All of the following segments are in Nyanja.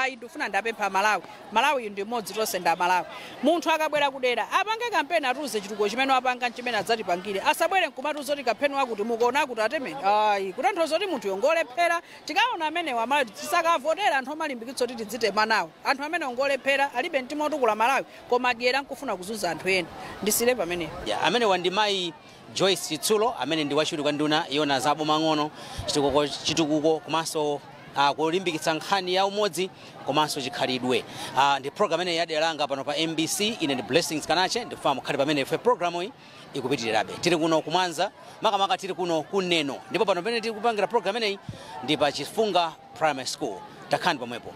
ndifuna ndapempha Malawi ndi modzi tonse nda Malawi munthu akabwera kudera apange kampeni atuze chituko chimene apanga chimene adzatipangire asabwere nkumatuza kuti kampeni wakuti mukuona kuti atemene kutanthauza kuti munthu yongolephera tikaona amene wa Malawi tisakavotera anthu amalimbikitso kuti tidzitema nawo anthu amene ongolephera alibe mtima otukula Malawi koma dyera nkufuna kuzunza anthu ena ndisile pamene amene wandimayi Joyce Chitsulo amene ndi wachiwiri kwa nduna yona zabo mang'ono chitukuko komanso kulimbikitsa nkhani ya umodzi komanso chikhalidwe ndi program ene yadelanga pano pa MBC ine ndi Blessings Kanache ndifuna mukhale pamene ife programu iyi ikupitirirabe tiri kuno kumwanza makamaka tiri kuno kuneno ndipo pano pamene tiri kupangira program ineyi ndi pa Chifunga Primary School takhani pamwepo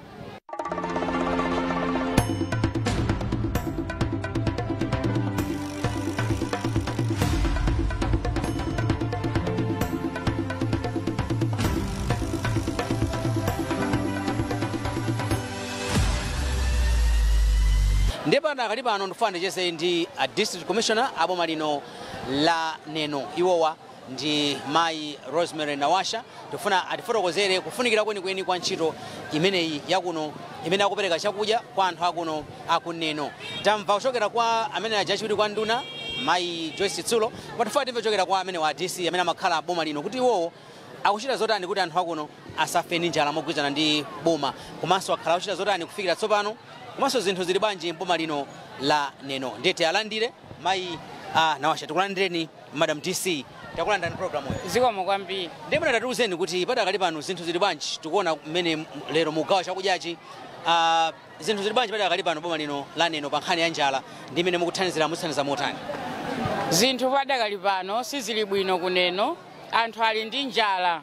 Ndepanda kali pano ndifuna chese ndi District Commissioner aboma lino la Neno iwowa ndi Mayi Rosemary Nawasha ndifuna atifotokozere kufunikira kwenikweni kwa ntchito imeneyi yakuno imene akupereka chakudya kwa anthu akuno akuneno tamva kuchokera kwa amene ajachiwiri kwa nduna Mayi Joyce Chitsulo patifuna timve kuchokera kwa amene wa DC amene amakhala boma lino kuti iwowo akuchita zotani kuti anthu akuno asafe ndi njala mogwirizana ndi boma komanso akhala akuchita zotani kufikira tsopano komanso zinthu zili bwanji mboma lino la Neno ndete alandire Mayi Nawasha tikulandireni Madam DC takulandani program iyi zikomo kwambiri ndimene tatiuzeni kuti padakali pano zinthu zili bwanji tikuona mmene lero mugawa chakudyachi zinthu zili bwanji padakali pano boma lino la Neno pa nkhani ya njala ndi mmene mukuthandiza motani zinthu padakali pano sizili bwino kuneno anthu ali ndi njala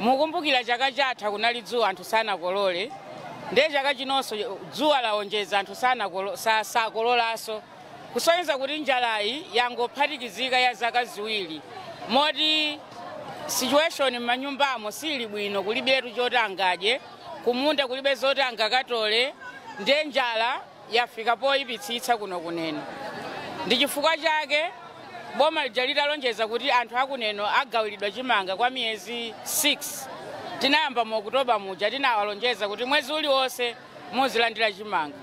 mukumbukira chaka chatha kunali dzuwa anthu sanakolole ndiye chaka chinonso dzuwa laonjeza anthu sakololaso kusonyeza kuti njalayi yangophatikizika ya zaka ziwiri moti situation m'manyumbamo sili bwino kulibetu choti angadye kumunda kulibe zoti angakatole ndiye njala yafika poyipitsitsa kuno kuneno ndi chifukwa chake boma lija litalonjeza kuti anthu akuneno agawiridwa chimanga kwa miyezi 6 tinayamba mu Oktoba muja tinawalonjeza kuti mwezi uliwonse muzilandira chimanga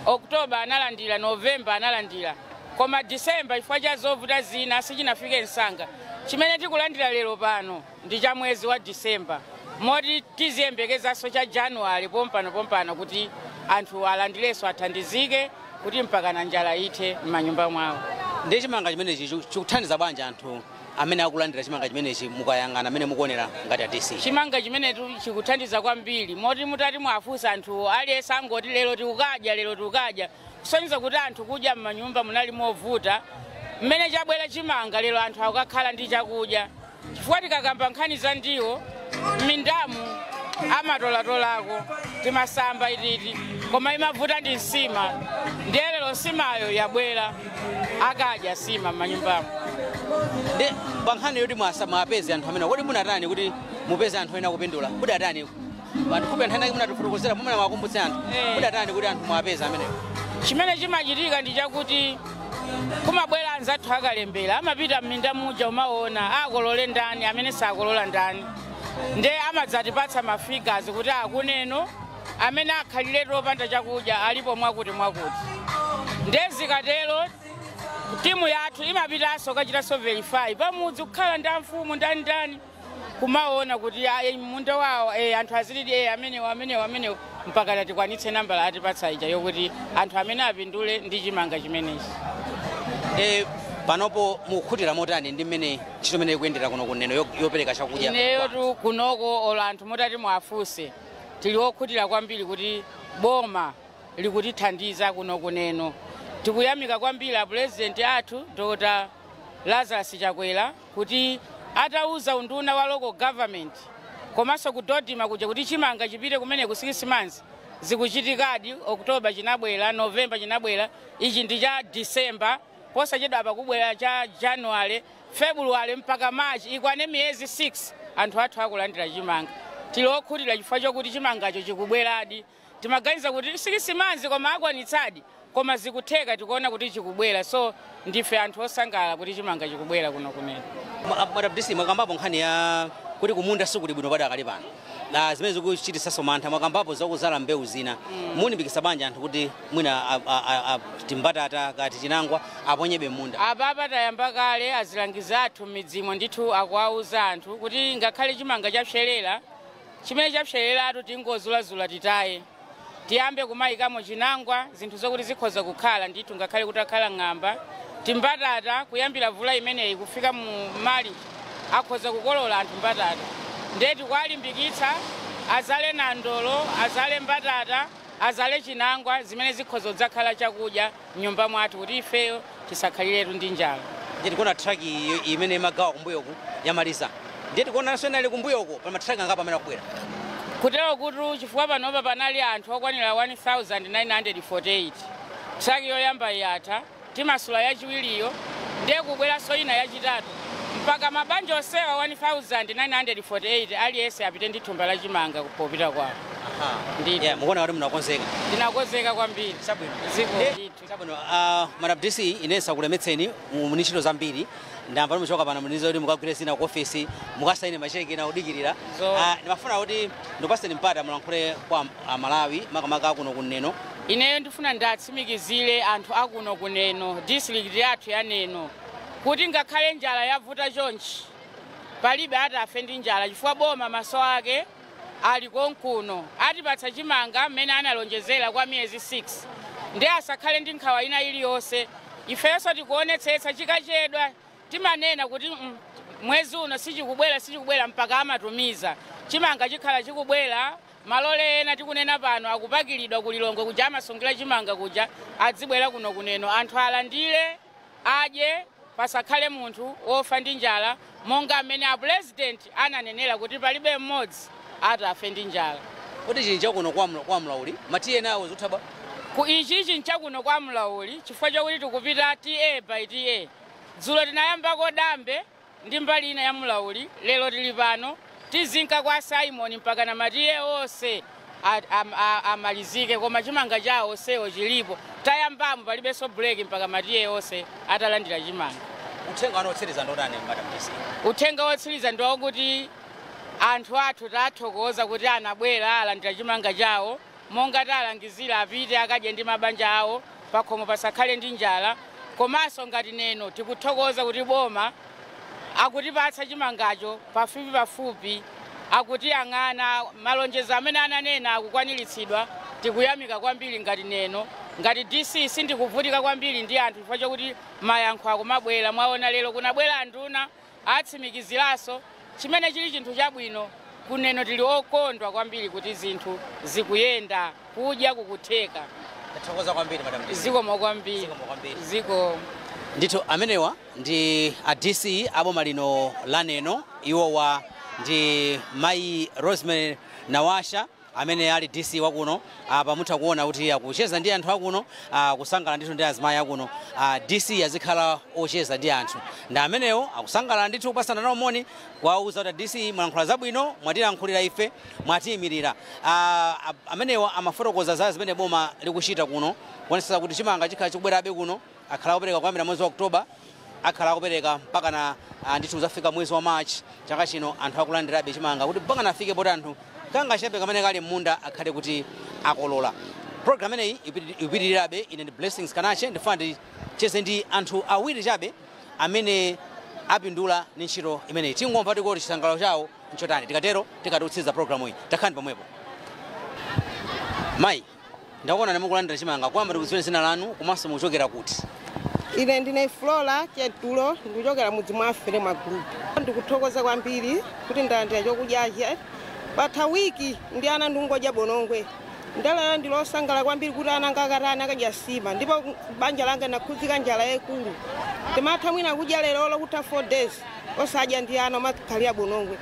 Oktoba analandira Novemba analandira koma December chifukwa cha zovuta zina sichinafike nsanga chimene tikulandira lero pano ndi cha mwezi wa December moti tiziyembekezaso cha January pompano kuti anthu alandireso athandizike kuti mpaka na njala ithe m'manyumba mwawo ndi chimanga chimenechi chikuthandiza bwanji anthu amene akulandira chimanga chimenechi mukayang'ana amene mukuonera ngati DC chimanga chimenetu chikuthandiza kwambiri moti mutati mwafusa anthu aliyense angoti lero tikukadya kusonyeza kuti anthu kudya m'manyumba munali movuta mmene chabwera chimanga lero anthu akukakhala ndi chakudya chifukwa tikakamba nkhani za ndiwo mindamu amatolatolako timasamba ititi koma imavuta ndi nsima ndiye lero nsimayo yabwera akadya sima m'manyumbamo ndi pankhani yoti mwapeze anthu amene kodi munatani kuti mupeze anthu ena kupindula mudatani anthu kupe nthani munatifotokozera mumene mwakumbutse anthu mudatani kuti anthu mwapeze amene chimene chimachitika ndi chakuti kumabwera anzathu akalembera amapita m'minda muja umaona akolole ndani amene sakolola ndani ndiye amadzatipatsa mafigures kuti akuneno amene akhaliretu opanda chakudya alipo mwakuti ndiye zikatero timu yathu imapitanso kachitaso verify pamudzi kukhala ndi mfumu ndani kumaona kuti munda wawo anthu azilidi amenewo mpaka tatikwanitse nambala atipatsa ija yokuti anthu amene apindule ndi chimanga chimenechi panopo mukhutira motani ndi mmene ntchito imene ikuyendera kuno kuneno yopereka chakudya ineyotu kunoko olo anthu motati mwafuse tili okhutira kwambiri kuti boma likutithandiza kuno kuneno tikuyamika kwambiri a president athu Dr. Lazarus Chakwera kuti atauza unduna wa local government komanso kudodima kuja kuti chimanga chipite kumene ku 6 months zikuchitikadi Oktoba chinabwera Novemba chinabwera ichi ndi cha December posachedwa apa kubwera cha January February mpaka March ikwane miyezi 6 anthu athu akulandira chimanga tili okhutira chifukwa chokuti chimangacho chikubweradi timaganiza kuti 6 months koma akwanitsadi koma zikutheka tikuona kuti chikubwera so ndife anthu osangala kuti chimanga chikubwera kuno kumene Madam DC mwakambapo nkhani ya kuti kumunda sikuli bwino padakali pano zimene zikuchitisaso mantha mwakambapo zakuzala mbewu zina mulimbikitsa banja anthu kuti mwina timbatata kati chinangwa aponyebe munda apapa tayamba kale azilangiza athu midzimo ndithu akuwauza anthu kuti ngakhale chimanga chapserera chimene chapsereratu tingozulazula titaye tiyambe kumayikamo chinangwa zinthu zokuti zikhoza kukhala ndithu ngakhale kuti akhala ng'amba timbatata kuyambira vula imeneyi kufika mu mali akhoza kukolola anthu mbatata ndeti kwalimbikitsa azale nandolo azale mbatata azale chinangwa zimene zikhoza kudzakhala chakudya mnyumba mwathu kuti ifeyo tisakhaliretu ndi njala ndeti kuona truck imene imagawa kumbuyoku yamaliza ndeti kuonanso inali kumbuyoku pa matruck angapa amene akubwera kutero kuti chifukwa panopa panali anthu okwanira 1948 truck yoyamba yatha timasula yachiwiriyo ndiye kubweranso ina yachitatu mpaka mabanja osewa 1948 aliyense apite ndi thumba la chimanga popita kwawo. Mukuona kuti munakonzeka. Tinakonzeka kwambiri. Sabwino Madam DC inesa kulemetseni mu ntchito zambiri ndamva muchoka pano munizo kuti mukagwire sina ku office mukasaine macheke na udikirira. Ndimafuna kuti ndipaseni mpata mulankhule kwa Malawi makamaka akuno kuneno. Ineyo ndifuna ndatsimikizire anthu akuno kuneno district yathu ya Neno kuti ngakhale njala yavuta chonchi palibe atafe ndi njala chifukwa boma maso ake ali konkuno atipatsa chimanga mmene analonjezera kwa miyezi 6 ndi asakhale ndi nkhawa ina iliyonse ifenso tikuonetsetsa chikachedwa timanena kuti mwezi uno sichikubwera mpaka amatumiza chimanga chikhala chikubwera malole ena tikunena pano akupakilidwa kulilongo kuja amasungila chimanga kuja adzibwera kuno kuneno anthu alandire adye pasakhale munthu wofa ndi njala monga amene a president ananenera kuti palibe mmodzi atafe ndi njala. Kuti chinja kuno kwa mlauli matiye nawo zuthaba ku ichi chinja kuno kwa mlauli chifukwa chokuti tikupita TA by TA dzulo tinayambako dambe ndi mbali ina ya mlauli lero tili pano tizinka kwa Simon mpaka na matiye onse amalizike koma chimanga chawo onsewo chilipo tayambamo palibenso break mpaka matiye onse atalandira chimanga. Uthenga wanotsiriza ndodani Madam DC? Uthenga wotsiriza ndokuti anthu athu tathokoza kuti anabwera alandira chimanga chawo monga talangizira apite akadye ndi mabanja awo pakhomo pasakhale ndi njala komanso ngati Neno tikuthokoza kuti boma akutipatsa chimangacho pafupi akuti ang'ana malonjezo amene ananena akukwaniritsidwa tikuyamika kwambiri ngati Neno ngati DC sindikuvutika kwambiri ndi anthu chifukwa chokuti mayankho akumabwera mwaona lero kunabwera anduna atsimikiziranso chimene chili chinthu chabwino kuneno tili okondwa kwambiri kuti zinthu zikuyenda kudya kukutheka. Tathokoza kwambiri Madam DC. Zikomo kwambiri. Ziko ndithu amenewa ndi a DC aboma lino la Neno iwowa ndi Mai Rosemary Nawasha amene ali DC wakuno pamutha kuona kuti akucheza ndi anthu akuno kusangala ndithu ndi azimayi akuno DC azikhala ocheza ndi anthu ndi amenewo akusangala ndithu kupasana nawo moni kuwauza kuti DC mwalankhula zabwino mwatilankhulira ife mwatiyimirira amenewa amafotokoza za zimene boma likuchita kuno kuonetsa kuti chimanga chikhala chikubwerabe kuno akhala kupereka kuyambira mwezi wa Oktoba akhala kupereka mpaka na ndithu zafika mwezi wa March chaka chino anthu akulandirabe chimanga kuti mpaka nafike poti anthu kanga chepe kamene kali munda akhale kuti akolola. Program ineyi ipitirirabe ine ndi Blessings Kanache ndifuna ndicheze ndi anthu awiri chabe amene apindula ndi ntchito imeneyi tingomva tikoti chisangalalo chawo nchotani tikatero tikatiutsiza programu iyi takhani pamwepo. Mai ndakuona mukulandira chimanga kwamba tikudziwe zina lanu komanso mukuchokera kuti? Ine ndine Flora Chetulo ndikuchokera mudzi mwa Afrema Group. Ndikuthokoza kwambiri kuti ndalandira chokudyachi patha wiki ndi ana ndungodya bonongwe ndalala ndilosangala kwambiri kuti ana ngakatana akadya sima ndipo banja langa nakhudzika njala yakulu timatha mwina kudya lero kuti 4 days osadya ndi ana makhalira bonongwe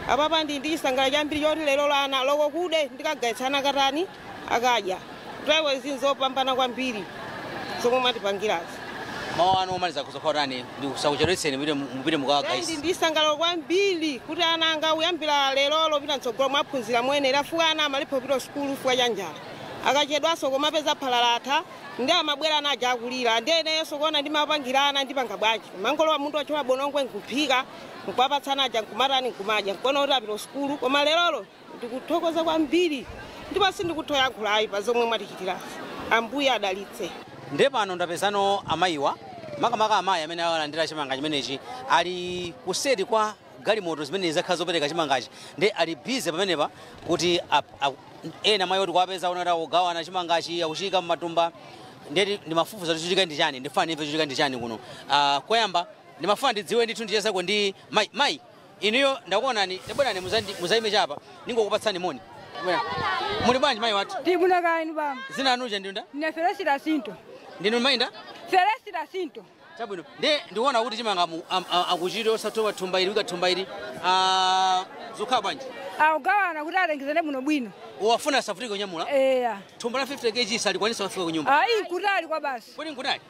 apapa ndisangala chambiri choti lero ana loko kude ndikagaitsana katani akadya twewe zinzopambana kwambiri zomwe matipangirazi. Mawano umaliza kuzokhotani ndikusakucheretseni mupite mukagaisa. Ndisangala kwambiri kuti ana anga uyambira lero pita mtsogolo mwaphunzira mwenera fuka ana amalipo pita skulu fuka chanjala akachedwaso komapeza phalalata ndi amabwera ana aja akulira ndene sokona ndimapangirana ndipanga bwanji mangolowa munthu wachola bonongwe nkuphika nkupapatsana aja nkumatani nkumadya nkuona kuti apita skulu koma lero ndikuthokoza kwambiri ndipo sindikuthoyankhulayi pa zomwe mwatichitira. Ambuye adalitse. Nde pano ndapezano amayiwa makamaka amayi amene alandira chimanga chimenechi ali kuseri kwa galimoto zimene zakhala zopereka chimangachi nde ali bize pamenepa kuti ena mayi oti kuwapeza onata kugawana chimangachi akuchika m'matumba ndeti ndimafufuza kuti chitika ndi chani ndifuna nimve chitika ndi chani kuno. Koyamba ndimafuna ndidziwe ndithu ndichezako ndi mayi inuyo ndakuonani ndabwerani muzayime chapa ningokupatsani moni. Muli bwanji mayi wathu? Tibuna kaini bamba. Zina anuja ndinda? Ndine Felesita Sinto. Ndinu mayinda? Felesita Sinto. Chabwino. Ndiona kuti chimanga akuchita osatowa thumba ili thumba ili zokhala bwanji? Ugawana kuti atengezane muno bwino. Uwafuna safuri kunyamula? Thumba la 50 kg salikwanisa wafika kunyumba. Kutali kwa basi. Kodi nkutali?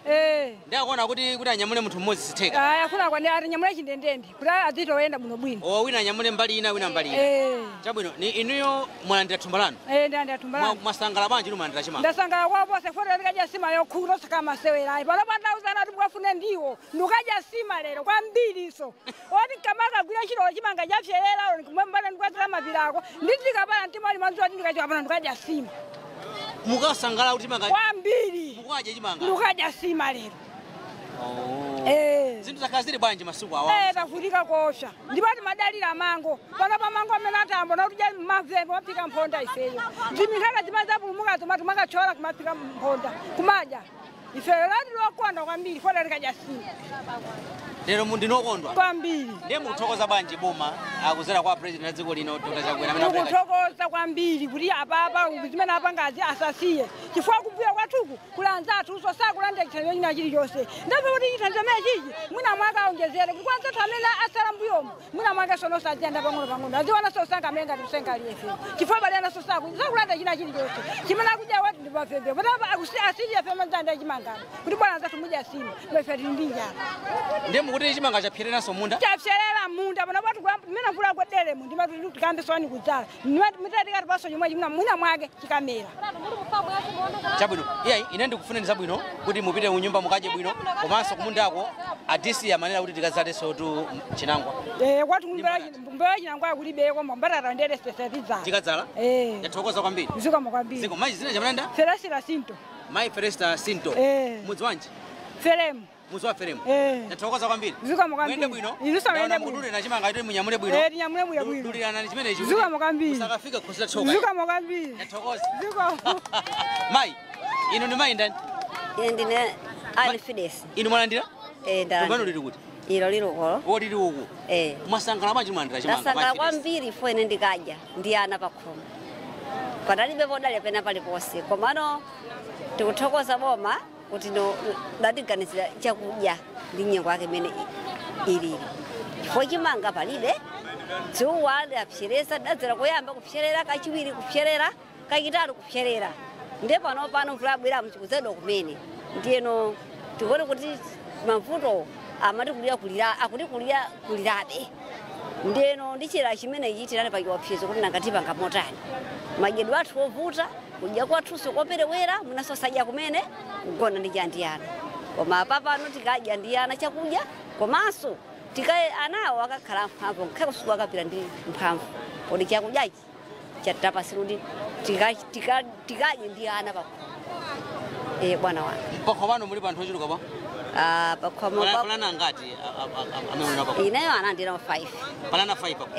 Ndakuona kuti anyamule munthu mmodzi sitheka. Afuna kwani anyamule chindendende. Kuti azitoyenda muno bwino. Wina anyamule mbali ina wina mbali ina. Chabwino ni inuyo mwalandira thumba lanu? Ndalandira thumba lanu. Mwasangala bwanji mwalandira chimanga? Ndasangala kwa bose fora likaja sima yokhulu sakama sewera. Pala pandauza tumwafune ndiwo. Nukaja sima lero kwambiri iso. Oti kamaka gwira chiro chimanga chapyerera kumwembana ndikwatira mapirako. Nditikapala ntimali manzo ndikachapana ndikaja sima. Mukasangala kuti chimanga kwambiri. Mukaja chimanga. Nukaja sima lero. Zinthu zakaziri bwanji masuku awa? Tafutika kosha. Ndipati madalira mango. Pana pa mango amene atambo na kuja mavembe wapika mphonda ifeyo. Zimikaka zimaza pulumuka tomaka chola kumapika mphonda. Kumaja. Ifeyo lati lokonda kwambiri fona likaja sima. Lero ndinokondwa kwambiri. Ndiye mukuthokoza bwanji boma akuzera kwa president adziko lino Dr. Chakwera amene apeka. Mukuthokoza kwambiri kuti apa zimene apangazi asasiye. Chifukwa kubuya kwathuku kulanza athuso sakulanda chithandizo china chilichonse. Ndapo kuti chithandizo chichi mwina mwaka aonjezere kuti kwanza amene asala mbuyomo mwina mwaka sono sajenda pang'ono. Aziwana sosanga amenga tusenga liyefe. Chifukwa bali ana sosaku sakulanda china chilichonse. Chimene akuja wati ndi pafebe. Patapa asili afema ndanda chimangana. Kuti bwana zathu muja simu. Wefe ndinja. Ndiye kuti chimanga chapyerera so munda? Chapyerera munda pana watu mina mvula kwedelemo ndima tikambe swani kudzala. Mitati kati paso chimwe mwina mwake chikamera. Chabwino. Ine ndikufuna zabwino kuti mupite kunyumba mukaje bwino komanso kumundako adisi yamanena kuti tikazaleso tu chinangwa. Kwatu mbera chinangwa kulibe koma mbarara ndere specializa. Tikadzala? Yathokoza kwambiri. Ziko kwambiri. Ziko maji zina chamanenda? Felesita Sinto. Mai Felesita Sinto. Mudzi wanji? Feremu. Muzwa feremu. Yathokoza kwambiri. Ziko kwambiri. Mwende bwino. Inusa mwende bwino. Mudule na chimanga ito munyamule bwino. Tinyamule bwino. Dulirana ni chimene ichi. Ziko kwambiri. Musakafika kusira choka. Ziko kwambiri. Yathokoza. Ziko. Mai. Ino ni mai ndani? Ndine Alfides. Ino mwalandira? Ndani. Tumbano lili kuti? Ilo lilo kolo. Lili uku. Mwasangala bwanji mwalandira chimanga? Ndasangala kwambiri fo ine ndikaja ndi ana pakhomo. Padalibe podali pena paliponse. Komano tikuthokoza boma kuti ndatiganizira chakudya ndi nyengo yake imene ilili. Chifukwa chimanga palibe dzuwa lapseresa dadzera kuyamba kupserera kachiwiri kupserera kachitatu kupserera. Ndiye pano mvula bwera mchikuzedo kumene. Ndiyeno tikone kuti mavuto amati kulirabe. Ndiyeno ndichira chimene chitirane pachiwapsezo kuti nangatipanga motani. Madyedwe athu ovuta kudya kwathuso koperewera munaso sadya kumene kugona ndi chandiyana. Koma apapano tikadya ndiyana chakudya komanso tikaye anawo akakhala mphamvu ngakhale kusuku akapita ndi mphamvu. Kodi chakudyachi chatapasira kuti tikadye ndiyana pakhomo. Bwana wanga. Pakhomo pano muli panthu ochuluka pa? Pakhomo palana ngati ameona pakhomo? Ineyo ana ndina 5. Palana 5 pakhomo?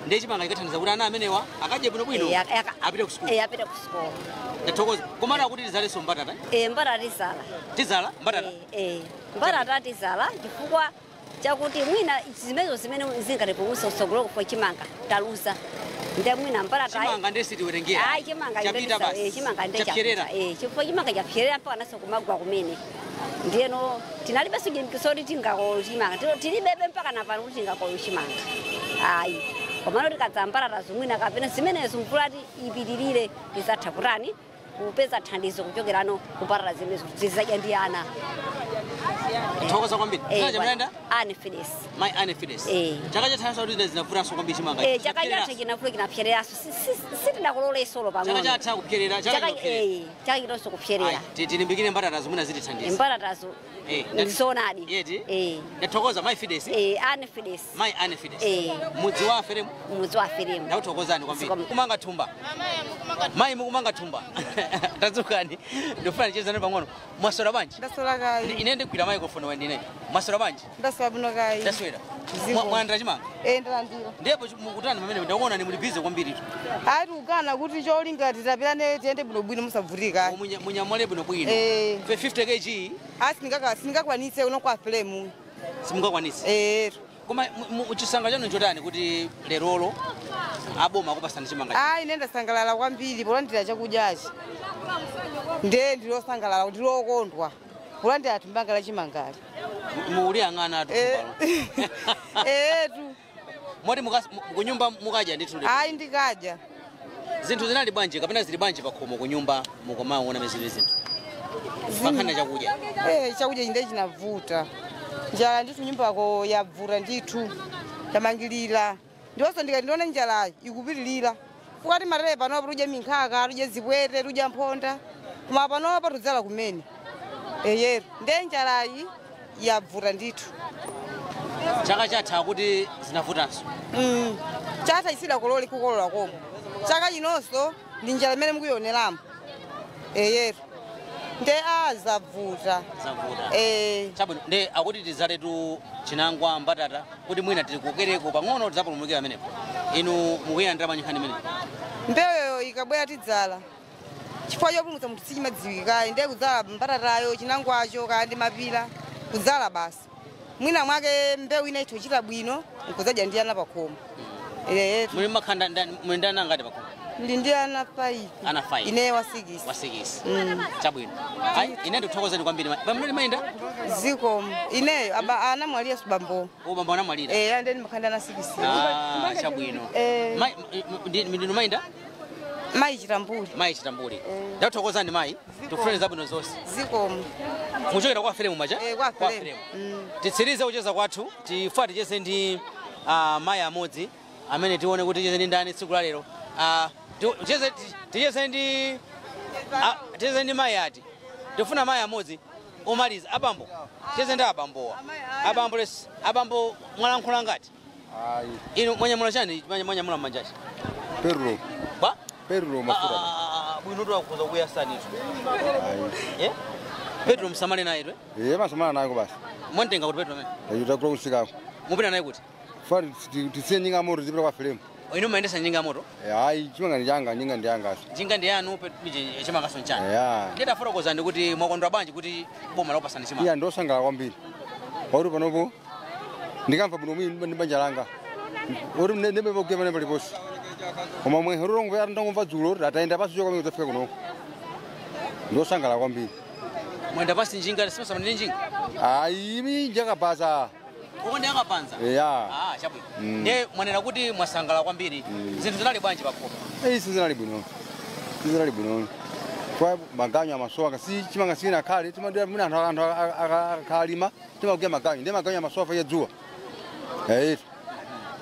Ndiye chimanga ikathandiza kuti ana amenewa akadye bwinobwino apite ku sukulu? Apite ku sukulu. Yathokoza. Komana kuti tizaleso mbatata? Mbatata tizala. Tizala? Mbatata? Mbatata tizala chifukwa chakuti mwina zimezo zimene zingatipukusa usogolo kufo chimanga taluza. Ndiye mwina mbatata. Chimanga ndiye sitiwerengera? Chimanga chapita basi. Chimanga ndiye chapyerera. Chifukwa chimanga chapyerera mpaka naso kumagwa kumene. Ndiyeno tinalibe sujenikiso tingakolo chimanga. Tilibebe mpaka napano kuti tingakolo chimanga. Komano tikadzambarata zimwina kapena zimenezo mvula ipitirire izatha kutani kupeza thandizo kuchokerano kuparara zimezo zizadya ndi ana. Thokoza kwambiri. Kaja mnaenda? Ane Fides. My Anne Fides. Chaka cha thaso ndi zinavutanso kwambiri chimanga. Chaka chatha kinafuna kinapyereraso. Sitindakulola isolo pamwe. Chaka chatha kupyerera, chaka chaka kinonso kupyerera. Tilimbikire mbatatazo mwina zitithandiza. Mbatatazo. Ndisonadi. Yeti. Ndathokoza My Fides. Ane Fides. My Anne Fides. Mudzi wa Feremu. Mudzi wa Feremu. Ndakuthokozani kwambiri. Kumanga thumba. Mai mukumanga thumba. Tadzukani. Ndofuna chezana pang'ono. Mwasora banji? Ndasora kai. Ine ndikwira microphone wandine. Mwasora banji? Ndasora bino kai. Ndaswera. Mwandira chimanga? Ndalandira. Ndipo mukutani pamene ndakuona ni muli busy kwambiri tu. Ai tukana kuti cholinga titapirane tiende bwino bwino musavutika. Munyamwale bwino bwino. 50 kg. Singakwanise uno kwa Feremu. Simungakwanise. Koma uchisanga chanu njotani kuti lerolo aboma kupasana chimanga. Ai nenda sangalala kwambiri polandira chakudyachi. Ndilosangalala kuti lokondwa. Polandira timbangala chimangali. Muli ang'ana atu. Tu. Moti kunyumba mukaja ndithu. Ai ndikaja. Zinthu zinali bwanji kapena zili bwanji pakhomo kunyumba mukomaona mezili zinthu. Pakhana chakudya. Chakudya chinde chinavuta. Njala ndithu nyumba yako yavuta ndithu. Tamangilira. Ndionso ndiona njala ikupitilira. Fukati marere panopa tudya minkhaka, tudya zipwete, tudya mphonda. Koma panopa tudzala kumene. Yero. Nde njalayi yavuta ndithu. Chaka chatha kuti zinavutanso. Chatha isida kololi kukolola komo. Chaka chinonso ndi njala imene mukuyioneramo. Yero. Nde zavuta. Chabwino nde akuti tizale tu chinangwa mbatata kuti mwina tikukereko pang'ono tidzapulumukira amenepo. Inu mukuyandira manyikhani mene. Mbeyo ikabwera tidzala. Chifukwa chopulumutsa munthu sichimadziwika nde kudzala mbatatayo chinangwacho kandi mapira kudzala basi. Mwina mwake mbewu ina itochita bwino nkudzadya ndi ana pakhomo. Muli makhanda mwendana ngati pakhomo. Ndi ndi ana 5. Ana 5. Ine wa 6. Wa 6. Chabwino. Ai ine ndikuthokozani kwambiri. Pamene mayenda? Ziko. Ine ana mwaliya subambo. Bambo ana mwalira. Ande ndimakhanda na 6. Chabwino. Ndinu mayenda? Mai Chitambuli. Mai Chitambuli. Ndakuthokozani mai. Tikufuna zabwino zonse. Ziko. Muchokera kwa Feremu maja? Kwa Feremu. Titsirize kucheza kwathu, tifuate chese ndi mai amodzi amene tione kuti chese ndi ndani tsiku la lero. Ticheze ndi mai ati. Tifuna mai amodzi omaliza abambo. Cheze ndi abambowa. Abambo mwalankhula ngati? Inu mwanyamula chani? Mwanyamula manjachi? Pedro. Ba? Pedro mafura. Bwino tu akuza kuyasani tu. Pedro msamale naye tu? Masamala naye basi. Mwantenga kuti Pedro amene? Yutakula kusika. Mupita naye kuti? Fari tisiye nyinga moto zipita kwa Feremu. Inu mayendesa njinga moto? Chimanga njanga nyinga ndiyanga. Njinga ndiyanu chimanga sonchana. Ndeta fotokozani kuti mwakondwa banji kuti boma lapasana chimanga. Iya ndosangala kwambiri. Pauri panopo ndikamva bwino mimi ndi banja langa. Uri ndebe bokema ne paliposi. Koma mwe horongo ya ndangomva dzulo ataenda pasi choka mimi utafika kuno. Ndosangala kwambiri. Mwenda pasi njinga simasa ndi njinga? Imi njanga pasa. Uko ndi akapanza? Chabwino. Nde mwanena kuti mwasangala kwambiri. Zinthu zinali bwanji pakhomo? Zinali bwino. Zinali bwino. Kwa maganyo amasowa kasi chimanga sina kale timandira muna anthu akalima timakuya maganyo ndi maganyo amasowa ya dzuwa.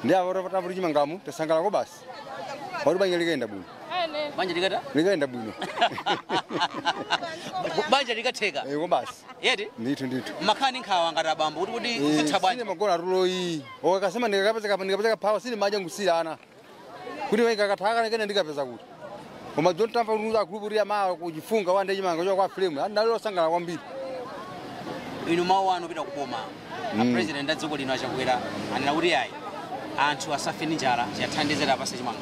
Ndi avora patapuri chimangamu tasangala ko basi. Pauri banja likenda bwino. Banja likata? Likenda bwino. Banja likatheka? Ko basi. Yeti? Ndithu. Makhani nkhawa ngati abambo kuti zitha bwanji. Sine magona ruloyi. Okasema ndikapeza phawa sine maja ngusiyana. Kuti waikakathaka kene ndikapeza kuti. Koma dzontamva ruza group ria ma kujifunga wande chimanga cho kwa Feremu. Andalosangala kwambiri. Inu mawu anu pita kuboma. President adziko lino achakwera anena kuti ayi anthu asafe ndi njala chathandizira pasi chimanga.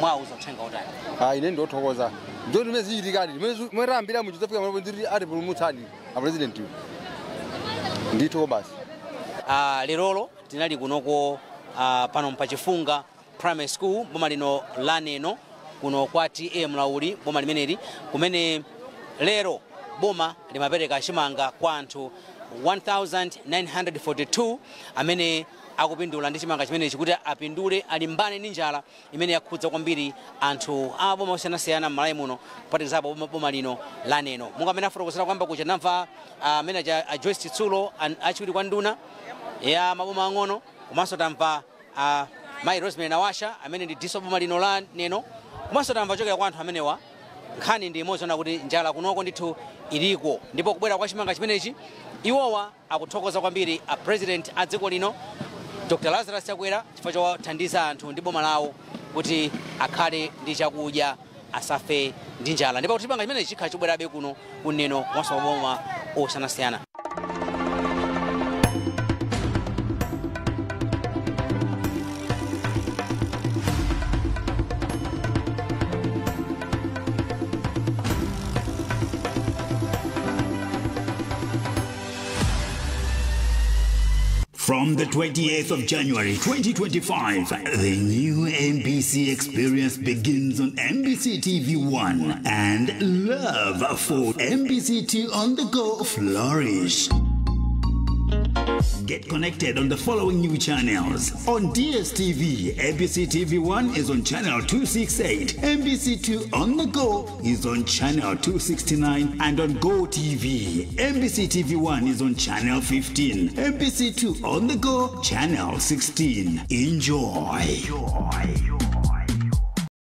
Mwauza uthenga utani? Ine ndothokoza. Ndoti meziyitikadi. Mwerambira muchitafika mwe ndiri ari pulumutsani a president. Nditho basi. Lerolo tinali kunoko pano mpachifunga primary school boma lino la Neno kuno kwa TA Mlauli boma limeneli kumene lero boma limapereka chimanga kwa anthu 1942 amene akupindula ndi chimanga chimenechi kuti apindule alimbane ndi njala imene yakhudza kwambiri anthu aboma osiyanasiyana m'Malawi muno kupatikizapo boma lino la Neno. Monga amene afotokozera kwamba kuja namva manager Joyce Chitsulo achiwiri kwa nduna ya maboma ang'ono, komanso tamva Mai Rosemary Nawasha amene ndi diso boma lino la Neno, komanso tamva chokera kwa anthu amenewa. Nkhani ndi imodzi na kuti njala kunoko ndithu iliko, ndipo kubwera kwa chimanga chimenechi iwowa akuthokoza kwambiri a president a dziko lino Dr. Lazarus Chakwera chifukwa chothandiza anthu ndi boma lawo kuti akhale ndi chakudya asafe ndi njala, ndipo kuti chimanga chimenechi chikhala chobwerabe kuno kuneno komanso maboma osiyanasiyana. From the 28th of January 2025, the new MBC experience begins on MBC TV1, and love for MBC2 on the go flourish. Get connected on the following new channels. On DSTV, MBC TV1 is on channel 268, MBC2 on the go is on channel 269, and on Go TV, MBC TV1 is on channel 15, MBC2 on the go channel 16. Enjoy.